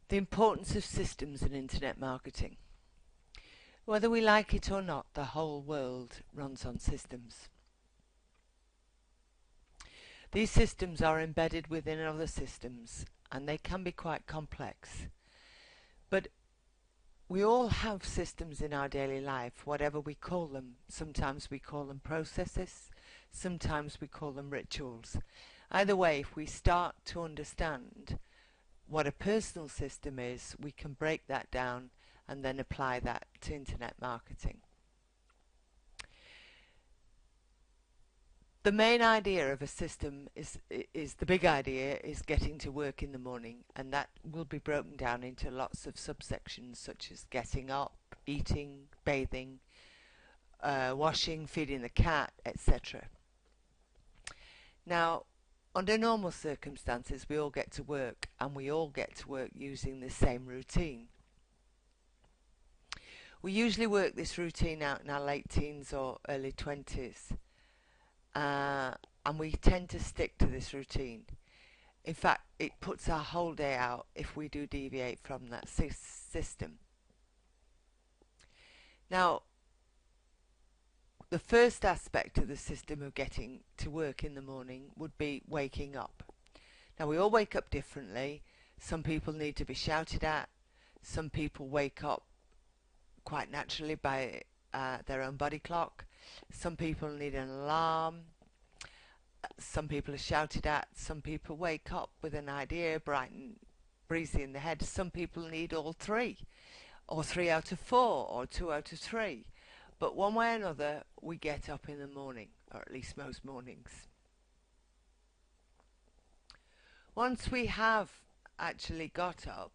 The importance of systems in internet marketing. Whether we like it or not, the whole world runs on systems. These systems are embedded within other systems, and they can be quite complex. But we all have systems in our daily life, whatever we call them. Sometimes we call them processes, sometimes we call them rituals. Either way, if we start to understand what a personal system is, we can break that down and then apply that to internet marketing. The main idea of a system is the big idea is getting to work in the morning, and that will be broken down into lots of subsections such as getting up, eating, bathing, washing, feeding the cat, etc. Now, under normal circumstances, we all get to work, and we all get to work using the same routine. We usually work this routine out in our late teens or early 20s. And we tend to stick to this routine. In fact, it puts our whole day out if we do deviate from that system. Now, the first aspect of the system of getting to work in the morning would be waking up. Now, we all wake up differently. Some people need to be shouted at. Some people wake up quite naturally by their own body clock. Some people need an alarm. Some people are shouted at. Some people wake up with an idea, bright and breezy in the head. Some people need all three, or 3 out of 4, or 2 out of 3. But one way or another, we get up in the morning, or at least most mornings. Once we have actually got up,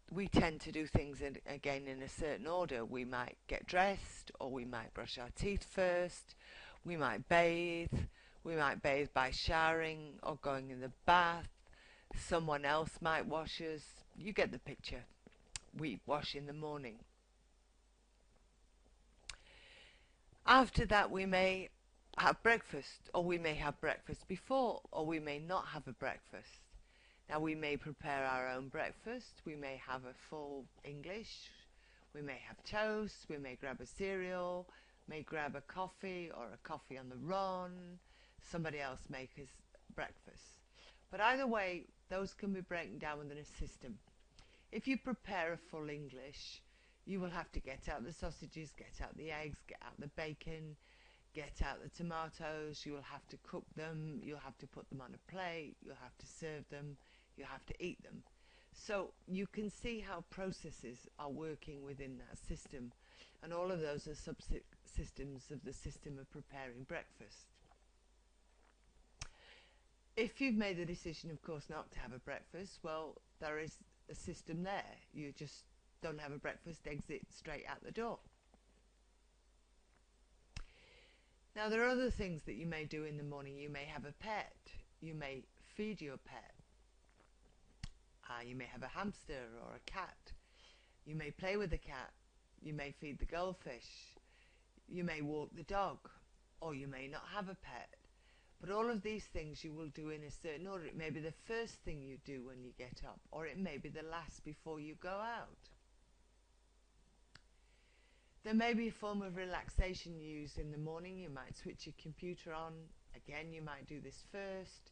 we tend to do things again in a certain order. We might get dressed, or we might brush our teeth first. We might bathe. We might bathe by showering or going in the bath. Someone else might wash us. You get the picture. We wash in the morning. After that, we may have breakfast, or we may have breakfast before, or we may not have a breakfast. Now, we may prepare our own breakfast. We may have a full English. We may have toast. We may grab a cereal. May grab a coffee or a coffee on the run. Somebody else make us breakfast. But either way, those can be broken down within a system. If you prepare a full English, you will have to get out the sausages, get out the eggs, get out the bacon, get out the tomatoes. You will have to cook them. You'll have to put them on a plate. You'll have to serve them. You'll have to eat them. So you can see how processes are working within that system. And all of those are subsystems of the system of preparing breakfast. If you've made the decision, of course, not to have a breakfast, well, there is a system there. You just don't have a breakfast, exit straight out the door. Now, there are other things that you may do in the morning. You may have a pet. You may feed your pet. You may have a hamster or a cat. You may play with the cat. You may feed the goldfish. You may walk the dog. Or you may not have a pet. But all of these things you will do in a certain order. It may be the first thing you do when you get up, or it may be the last before you go out. There may be a form of relaxation you use in the morning. You might switch your computer on. Again, you might do this first.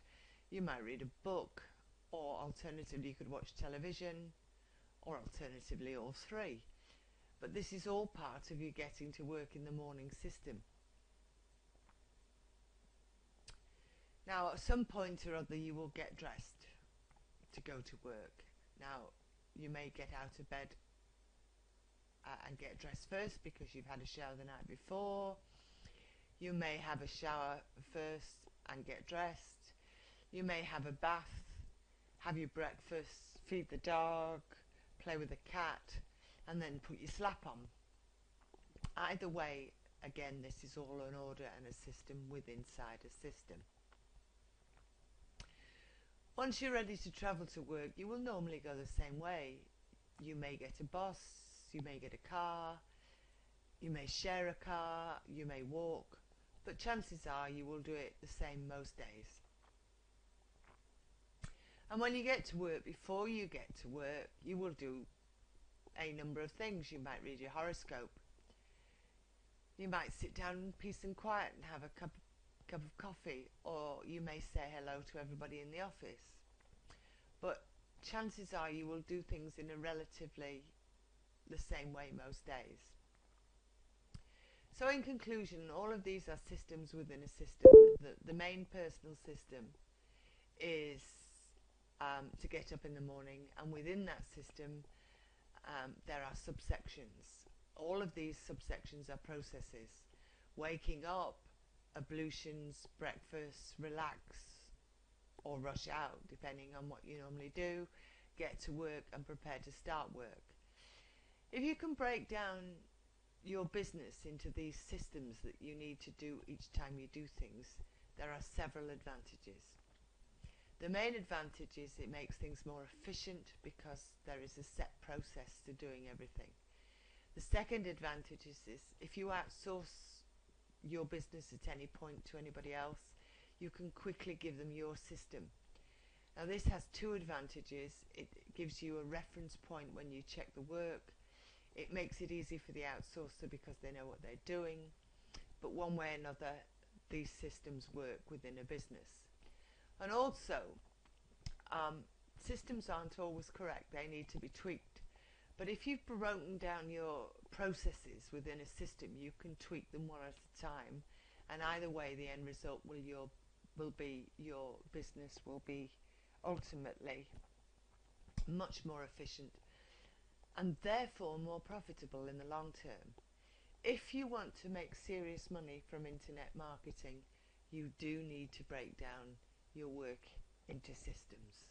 You might read a book, or alternatively you could watch television, or alternatively all three. But this is all part of you getting to work in the morning system. Now, at some point or other, you will get dressed to go to work. Now, you may get out of bed and get dressed first because you've had a shower the night before. You may have a shower first and get dressed. You may have a bath, have your breakfast, feed the dog, play with the cat, and then put your slap on. Either way, again, this is all an order and a system within inside a system. Once you're ready to travel to work, you will normally go the same way. You may get a bus, you may get a car, you may share a car, you may walk, but chances are you will do it the same most days. And when you get to work, before you get to work, you will do a number of things. You might read your horoscope. You might sit down in peace and quiet and have a cup of coffee, or you may say hello to everybody in the office. But chances are you will do things in a relatively the same way most days. So in conclusion, all of these are systems within a system. The main personal system is to get up in the morning, and within that system there are subsections. All of these subsections are processes. Waking up, ablutions, breakfast, relax or rush out depending on what you normally do, get to work and prepare to start work. If you can break down your business into these systems that you need to do each time you do things, there are several advantages. The main advantage is it makes things more efficient because there is a set process to doing everything. The second advantage is this: if you outsource your business at any point to anybody else, you can quickly give them your system. Now this has two advantages. It gives you a reference point when you check the work. It makes it easy for the outsourcer because they know what they're doing. But one way or another, these systems work within a business. And also, systems aren't always correct. They need to be tweaked. But if you've broken down your processes within a system, you can tweak them one at a time. And either way, the end result will be your business will be ultimately much more efficient and therefore more profitable in the long term. If you want to make serious money from internet marketing, you do need to break down your work into systems.